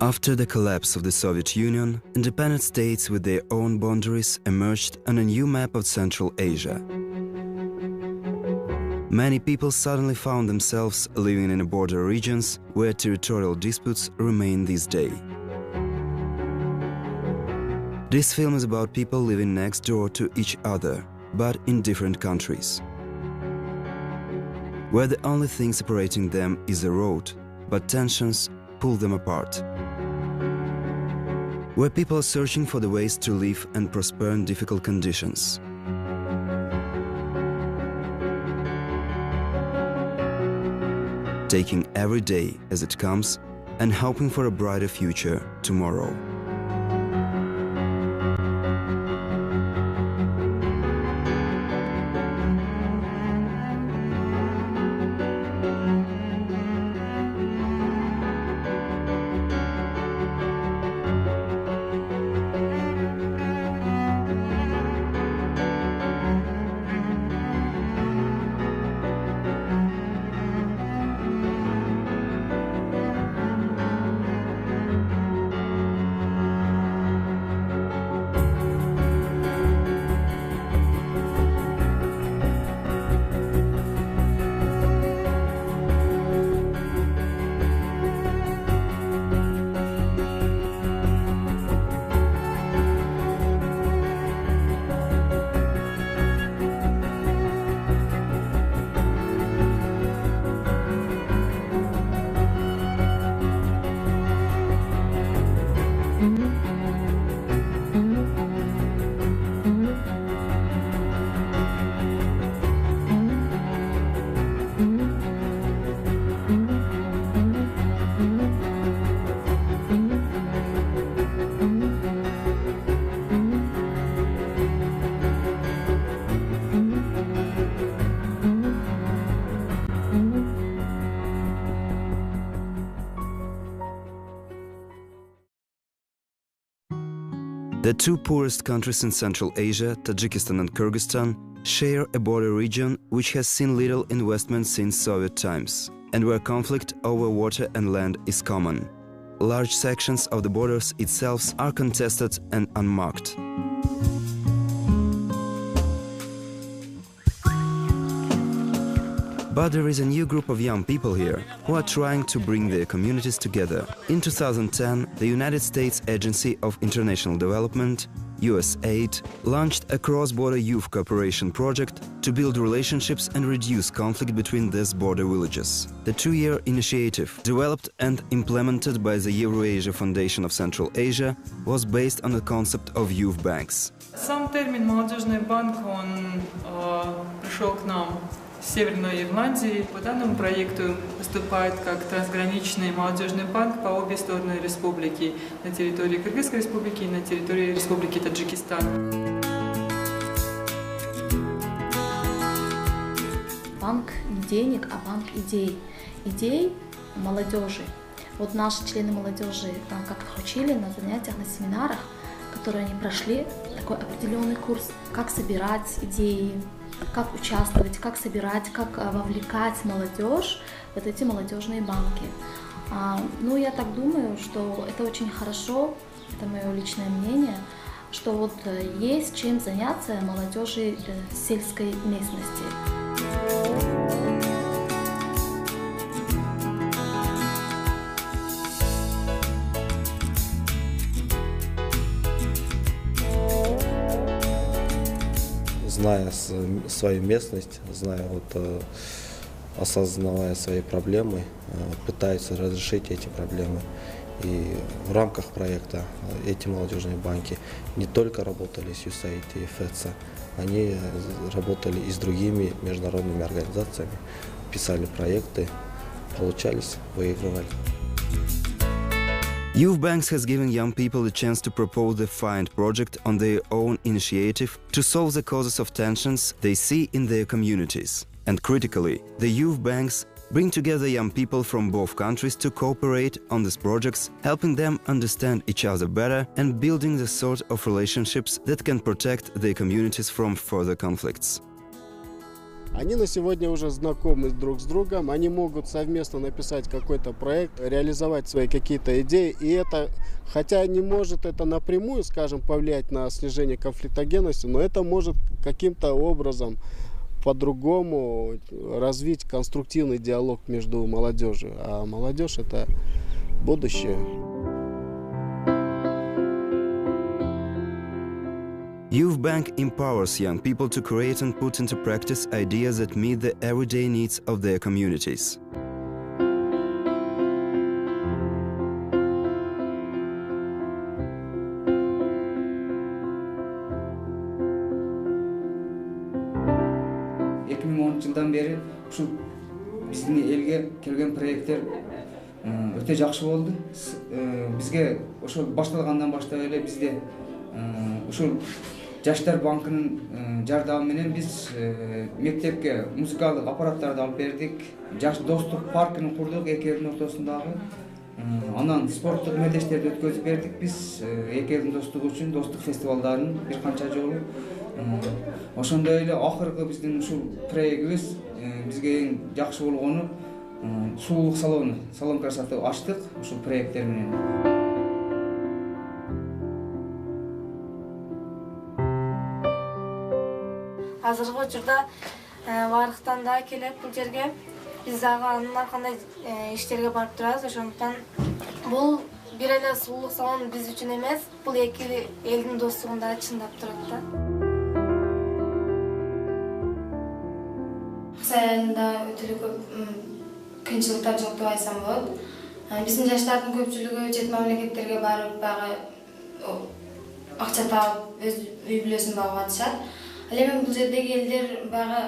After the collapse of the Soviet Union, independent states with their own boundaries emerged on a new map of Central Asia. Many people suddenly found themselves living in border regions where territorial disputes remain this day. This film is about people living next door to each other, but in different countries, where the only thing separating them is the road, but tensions pull them apart. Where people are searching for the ways to live and prosper in difficult conditions. Taking every day as it comes and hoping for a brighter future tomorrow. The two poorest countries in Central Asia, Tajikistan and Kyrgyzstan, share a border region which has seen little investment since Soviet times, and where conflict over water and land is common. Large sections of the borders itself are contested and unmarked. But there is a new group of young people here who are trying to bring their communities together. In 2010, the United States Agency of International Development, USAID, launched a cross-border youth cooperation project to build relationships and reduce conflict between these border villages. The two-year initiative, developed and implemented by the Eurasia Foundation of Central Asia, was based on the concept of youth banks. Сам термин «молодежный банк» пришел к нам с Северной Ирландии. По данному проекту выступает как трансграничный молодежный банк по обе стороны республики, на территории Кыргызской республики и на территории Республики Таджикистан. Банк не денег, а банк идей. Идей молодежи. Вот наши члены молодежи, как их учили на занятиях, на семинарах, которые они прошли, такой определенный курс, как собирать идеи, как участвовать, как собирать, как вовлекать молодежь в вот эти молодежные банки. Ну, я так думаю, что это очень хорошо, это мое личное мнение, что вот есть чем заняться молодежи сельской местности. Зная свою местность, осознавая свои проблемы, пытаются разрешить эти проблемы. И в рамках проекта эти молодежные банки не только работали с USAID и FEDSA, они работали и с другими международными организациями, писали проекты, получались, выигрывали. Youth Banks has given young people the chance to propose the FIND project on their own initiative to solve the causes of tensions they see in their communities. And critically, the Youth Banks bring together young people from both countries to cooperate on these projects, helping them understand each other better and building the sort of relationships that can protect their communities from further conflicts. Они на сегодня уже знакомы друг с другом, они могут совместно написать какой-то проект, реализовать свои какие-то идеи, и это, хотя не может это напрямую, скажем, повлиять на снижение конфликтогенности, но это может каким-то образом по-другому развить конструктивный диалог между молодежью, а молодежь – это будущее. Youth Bank empowers young people to create and put into practice ideas that meet the everyday needs of their communities. Жылдан бері ушул биздин элге келген проекттер өтө жакшы болду. Бизге ошол башталгандан баштап эле бизде ушул Жаштар банкынын жардамы менен биз мектепке музыкалык аппараттарды алып бердик. Жаш достук паркын курдук эки элдин ортосундагы. Анан спорттук мелдештерди өткөзүп бердик биз эки элдин достугу үчүн достук фестивалдарын бир канча жолу. Ошондой эле акыркы биздин ушул проектибиз бизге эң жакшы болгону суулук салон красоты ачтык ушул проекттер менен. Азыркы учурда Барыктан да келип бул жерге биз дагы анын аркында иштерге барып турабыз. Ошондуктан бул бир эле суулук салон биз үчүн эмес, бул эки элдин достугунда чындап турат да. Сайында өтө көп кыйынчылыктар жок деп айтсам болот. Биздин жаштардын көпчүлүгү чет мамлекеттерге барып багы акча таап өз үй бүлөсүн багып атышат. Ал эми бул жердеги элдер багы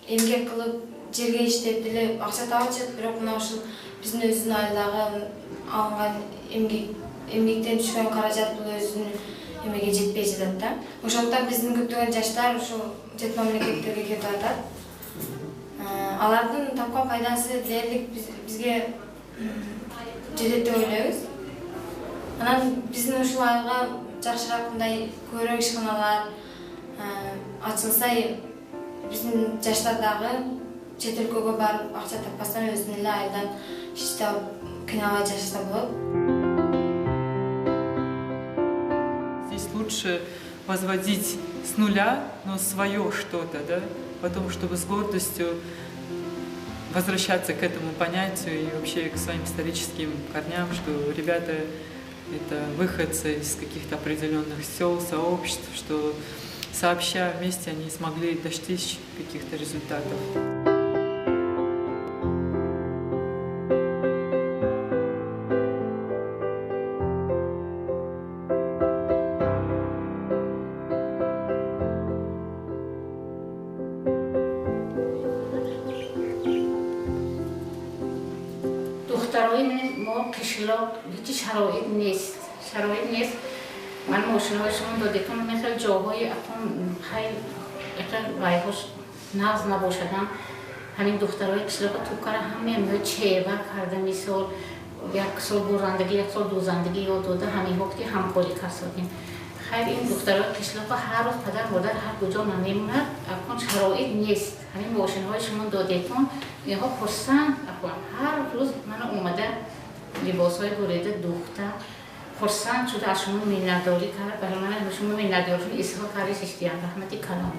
эмгек кылып, жерге иштеп деле акча таап атышат, бирок мына ушул биздин өзүбүздүн айылдагы алынган эмгектен түшкөн каражат бул өзүнүн эмеге жетпей жатат да. Ошондуктан биздин көптөгөн жаштар ушул чет мамлекеттерге кетип атат. Алардын тапкан пайдасы дээрлик бизге жетет деп ойлойбуз. Анан биздин ушул айылга жакшыраак мындай көбүрөөк ишканалар ачылса, биздин жаштар дагы чет өлкөгө барып акча таппастан өзүнүн эле айылдан иш таап кыйналбай жашаса болот. Здесь лучше возводить с нуля, но свое что-то, да, потом, чтобы с гордостью возвращаться к этому понятию и вообще к своим историческим корням, что ребята это выходцы из каких-то определенных сел, сообществ, что сообща вместе они смогли достичь каких-то результатов. Второй мог кишло, видите, шароид нест. Man måste nog som då det kommer med att jobba i att hon har ett vajhus nazna boshadam همین دخترای کشلق تو کار همه چه و کردن میسال یک سال برندگی یک سال دوزندگی یا دوده همین وقتی همکاری کردیم خیر این دخترای کشلق هر روز پدر مادر هر کجا نمیموند اکن شرایط نیست همین ماشین های شما دادیتون اینها پرسن اکن هر روز من اومده لباس های بریده دختر پرسن شده از شما مینداری کرد برای من شما مینداری اسحاق کاریش اشتیان رحمتی کلام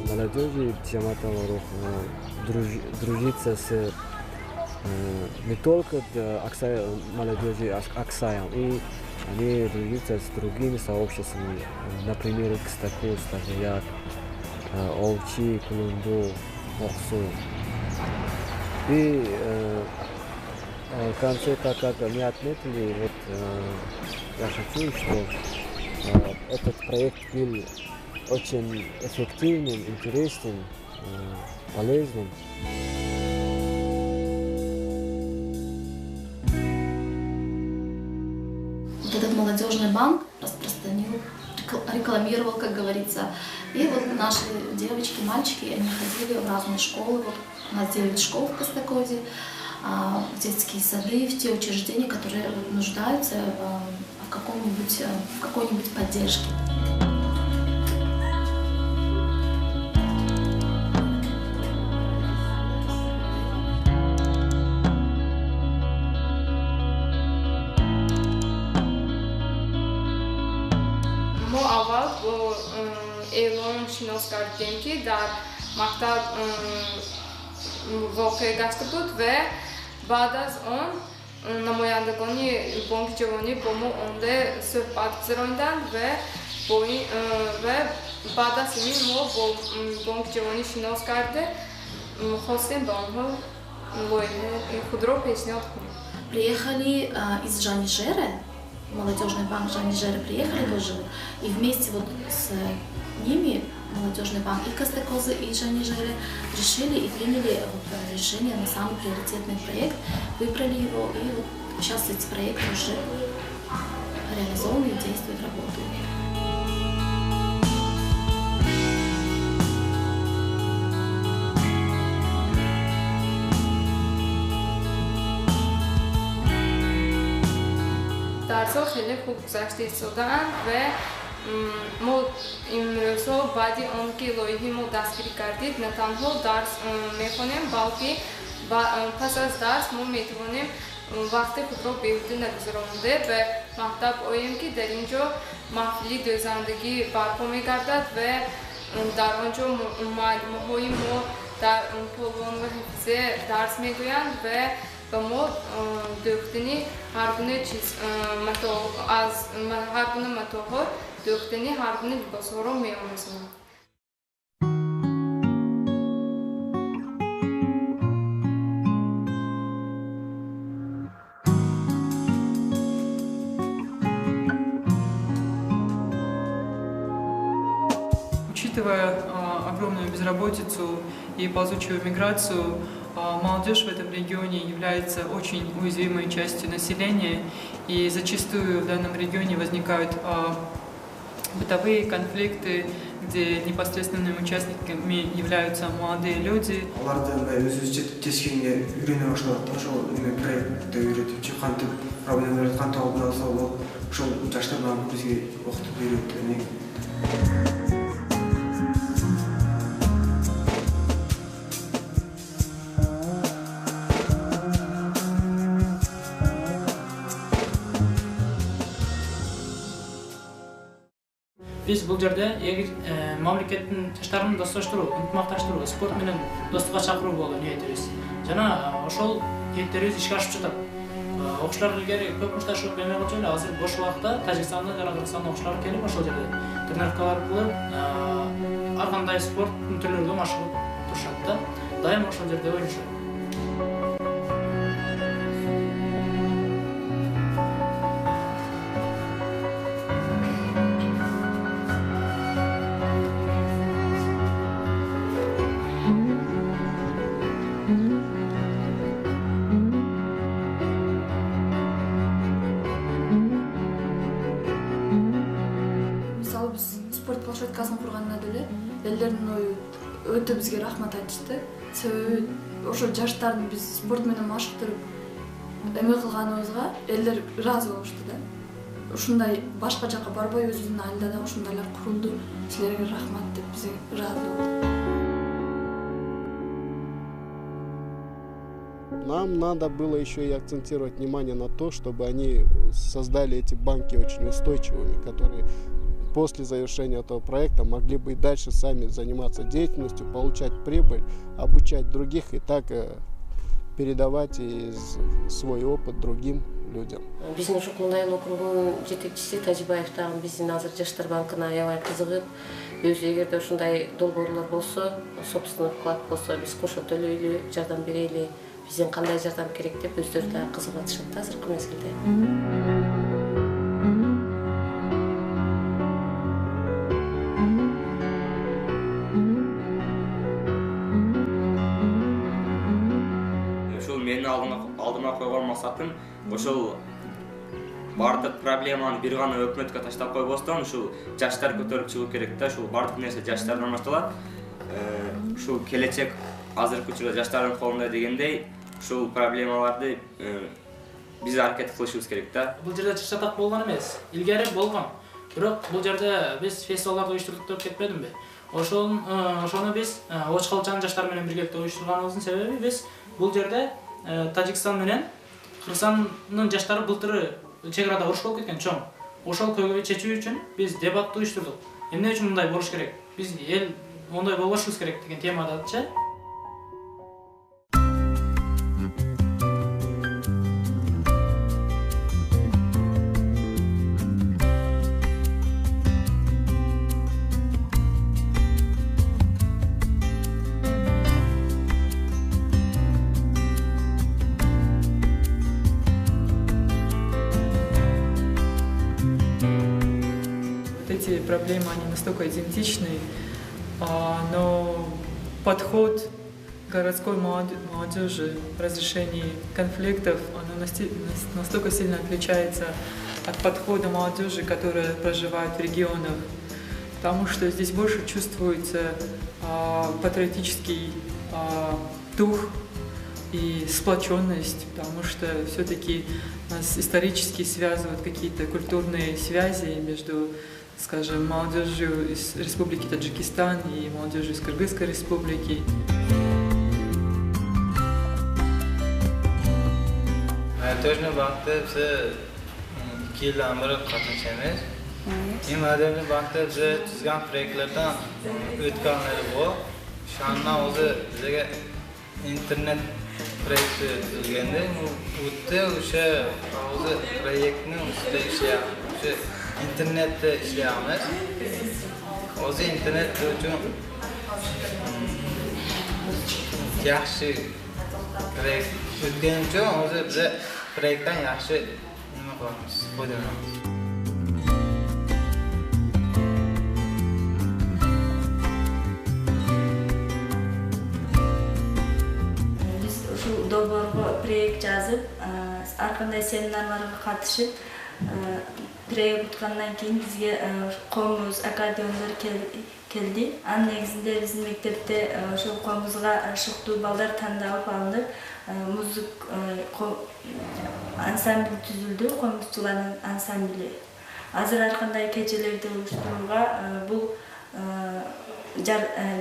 Молодежи Тиаматова дружиться с не только молодежью Аксаем, и они дружатся с другими сообществами, например, Кстаку, Стагаяк, Овчи, Кулунду, Моксу. И в конце, как мы отметили, вот, я хочу, что этот проект был очень эффективным, интересным, полезным. Вот этот молодежный банк распространил рекламировал, как говорится. И вот наши девочки, мальчики, они ходили в разные школы. Вот у нас 9 школ в Костокоде, в детские сады, в те учреждения, которые нуждаются в какой-нибудь поддержке. Avval bu e'lon shinos kardیم که در مکتب واقع گشته بود و بعد از آن نمایندگان بانک جوانی با ما آنجا صحبت گذراندند و بعد از این ما با بانک جوانی شناس کرده خواستیم به آنها لایحه خود را پیشنهاد کنیم. Приехали из Жанижера, молодежный банк Жанижера приехали тоже, и вместе вот с ними молодежный банк и Костокозы, и Жанижера решили и приняли решение на самый приоритетный проект, выбрали его, и вот сейчас эти проекты уже реализованы, действуют, работают. درس‌ها خیلی خوب گذشته شدند و ما امروزها بعد آنکه لایحه ما دستگیری کردید نه تنها درس می‌خوانیم بلکه پس از درس ما می‌توانیم وقت خود را بهوده نگذرانده به مکتب آییم که در اینجا محفلی دوزندگی برپا می‌گردد و در آنجا معلم‌های ما در پولوان و حفظه درس می‌گویند و به ما دوختنی هر گونه چیز از هر گونه متاحات دوختنی هر گونه لباس‌ها را می‌آموزند. Учитывая огромную безработицу и ползучую миграцию, молодежь в этом регионе является очень уязвимой частью населения, и зачастую в данном регионе возникают бытовые конфликты, где непосредственными участниками являются молодые люди. Biz бұл жерде егер мемлекеттің жаштарын досташтыру, ынтымақташтыру, спорт менен достыққа шақыру болу ниетибиз. Жана ошол ниеттерибиз ишке ашып жатат. Окуучулар илгери көп мушташып эмне кылчу эле, азыр бош убакытта Тажикстандан жана Кыргызстандан окуучулар келип ошол жерде тренировкалар кылып, ар кандай спорт түрлөрүгө машыгып турушат да. Дайыма ошол жерде ойношот. Спорт площадкасын курганда деле элдердин ою өтө бизге рахмат айтышты. Себеби ошо жаштарды биз спорт менен машыктырып эме кылганыбызга элдер ыраазы болушту да. Ушундай башка жакка барбай өзүбүздүн айылда да ушундайлар курулду. Силерге рахмат деп бизге ыраазы болду. Нам надо было еще и акцентировать внимание на то, чтобы они создали эти банки очень устойчивыми, которые после завершения этого проекта могли бы и дальше сами заниматься деятельностью, получать прибыль, обучать других и так передавать свой опыт другим людям. Биздин Шукулнайыл округунун жетекчиси Тажибаев дагы биздин азыр Жаштар банкына аябай кызыгып, өзү эгерде ушундай долбоорлор болсо, собственный вклад болсо, биз кошо төлөйлү, жардам берели, бизден кандай жардам керек деп өздөрү да кызыгып атышат да азыркы мезгилде. Ошол менин алдыма койгон максатым ошол бардык проблеманы бир гана өкмөткө таштап койбостон ушул жаштар көтөрүп чыгуу керек да. Ушул бардык нерсе жаштардан башталат. Ушул келечек азыркы учурда жаштардын колунда дегендей, ушул проблемаларды биз аракет кылышыбыз керек да. Бул жерде чатак болгон эмес. Илгери болгон. Бирок бул жерде биз фестивалдарды уюштурдук деп кетпедимби? Ошону биз Очкалчан жаштар менен биргеликте уюштурганыбыздын себеби биз бул жерде Тажикстан менен Кыргызстандын жаштары былтыры чек арада уруш болуп кеткен чоң. Ошол көйгөйдү чечүү үчүн биз дебатты уюштурдук. Эмне үчүн мындай болуш керек? Биз эл ондай болбошубуз керек деген темадачы. Эти проблемы, они настолько идентичны, но подход городской молодежи в разрешении конфликтов, он настолько сильно отличается от подхода молодежи, которая проживает в регионах, потому что здесь больше чувствуется патриотический дух и сплоченность, потому что все-таки нас исторически связывают какие-то культурные связи между, скажем, молодежью из Республики Таджикистан и молодежью из Кыргызской Республики. Молодежный банкта bize 2 yıldan beri katılışımız. Молодежный банкта bize tuzgan proyektlerden ötkenleri bu. Şu anda bize internet proyekti tuzganda. O'tda o'sha proyektni ustida ishlayapmiz. İnternette ishlayapmiz. O'zi internet uchun yaxshi proyekt o'tgani uchun o'zi biza proyektdan yaxshi nima qilamiz, foydalanamiz. Biz shu dolborga proyekt жазып, har qanday seminarlarga qatnashib, proyekt o'tgandan keyin bizga qo'muz akkordeonlar keldi. Анын негизинде биздин мектепте ошол qo'muzga шыктуу балдар тандалып алынып, музык ансамбль түзүлдү, qo'muzчулардын ансамблі. Азыр ар кандай кечелерди уюштурууга бул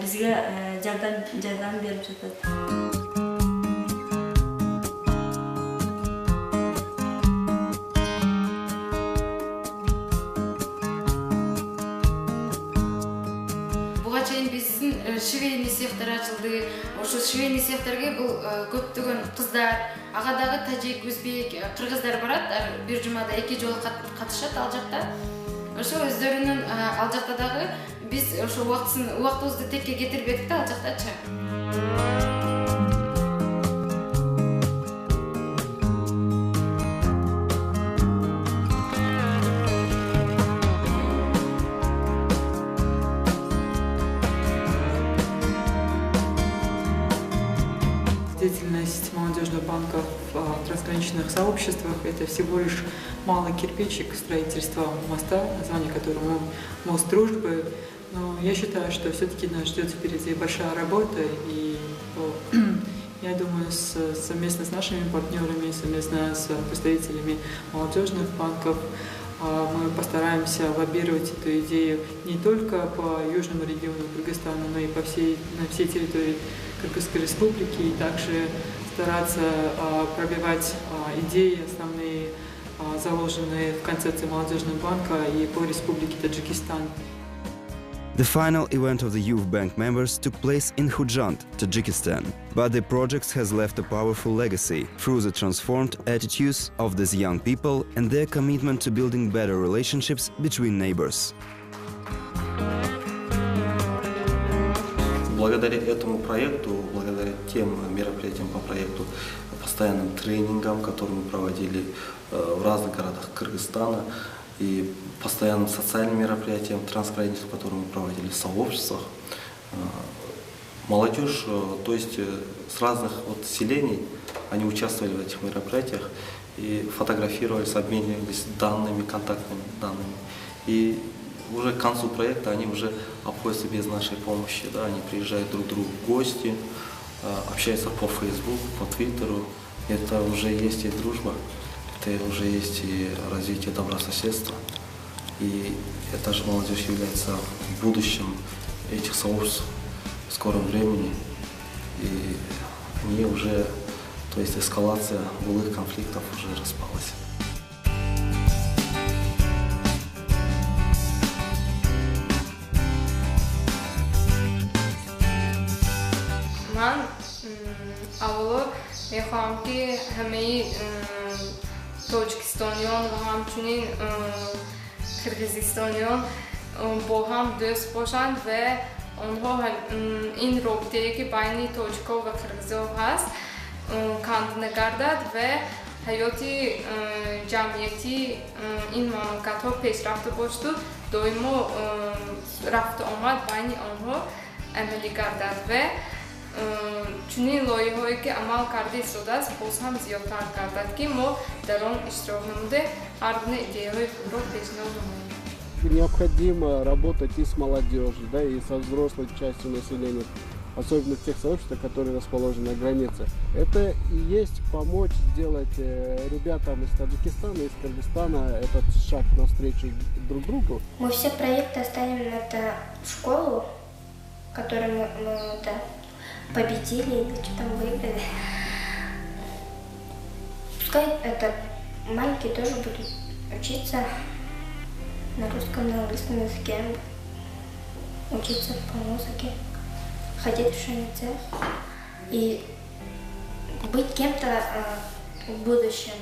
бизге жардам берип жатат. Швейный сектор açıldı. Ошо швейный секторге бул көптөгөн кыздар, ага дагы тажик, өзбек, кыргыздар барат. Бир жумада 2 жолу катышат ал жакта. Ошо өздөрүнүн ал жакта дагы биз ошо убактыбызды текке кетирбедик да ал жактачы. Деятельность молодежного банка в трансграничных сообществах – это всего лишь малый кирпичик строительства моста, название которому «Мост дружбы». Но я считаю, что все-таки нас ждет впереди большая работа, и я думаю, совместно с нашими партнерами, совместно с представителями молодежных банков мы постараемся лоббировать эту идею не только по южному региону Кыргызстана, но и на всей территории Кыргызской Республики, и также стараться пробивать идеи основные, заложенные в концепции молодежного банка и по Республике Таджикистан. The final event of the Youth Bank members took place in Khujand, Tajikistan, but the project has left a powerful legacy through the transformed attitudes of these young people and their commitment to building better relationships between neighbors. Благодаря этому проекту, благодаря тем мероприятиям по проекту, постоянным тренингам, которые мы проводили в разных городах Кыргызстана, и постоянным социальным мероприятиям, трансграничным, которые мы проводили в сообществах, молодежь, то есть с разных селений, они участвовали в этих мероприятиях, и фотографировались, обменивались данными, контактными данными. И уже к концу проекта они уже обходятся без нашей помощи, да, они приезжают друг к другу в гости, общаются по Фейсбуку, по Твиттеру. Это уже есть и дружба, это уже есть и развитие добрососедства. И эта же молодежь является будущим этих сообществ в скором времени. И они уже, то есть эскалация былых конфликтов уже распалась. Ман аввало мехоҳам ки ҳамаи тоҷикистониён ва ҳамчунин қирғизистониён бо ҳам дӯст бошанд ва онҳо ин робитае ки байни тоҷикҳо ва қирғизҳо ҳаст канд нагардад ва ҳаёти ҷамъиятии ин мамлакатҳо пешрафта бошаду доимо рафту омад байни онҳо амалӣ гардад ва чунин лоиҳае ки амал карда истодааст боз ҳам зиёдтар гардад ки мо дар он иштирок намуда ҳар гуна идеяҳои худро пешниҳод намоем. Необходимо работать и с молодежью, да, и со взрослой частью населения, особенно в тех сообществах, которые расположены на границе. Это и есть помочь сделать ребятам из Таджикистана, из Кыргызстана этот шаг навстречу друг другу. Мы все проекты оставим это в школу, которую мы победили или что там выиграли. Пускай это маленькие тоже будут учиться на русском, на английском языке, учиться по музыке, ходить в школьный цех и быть кем-то в будущем.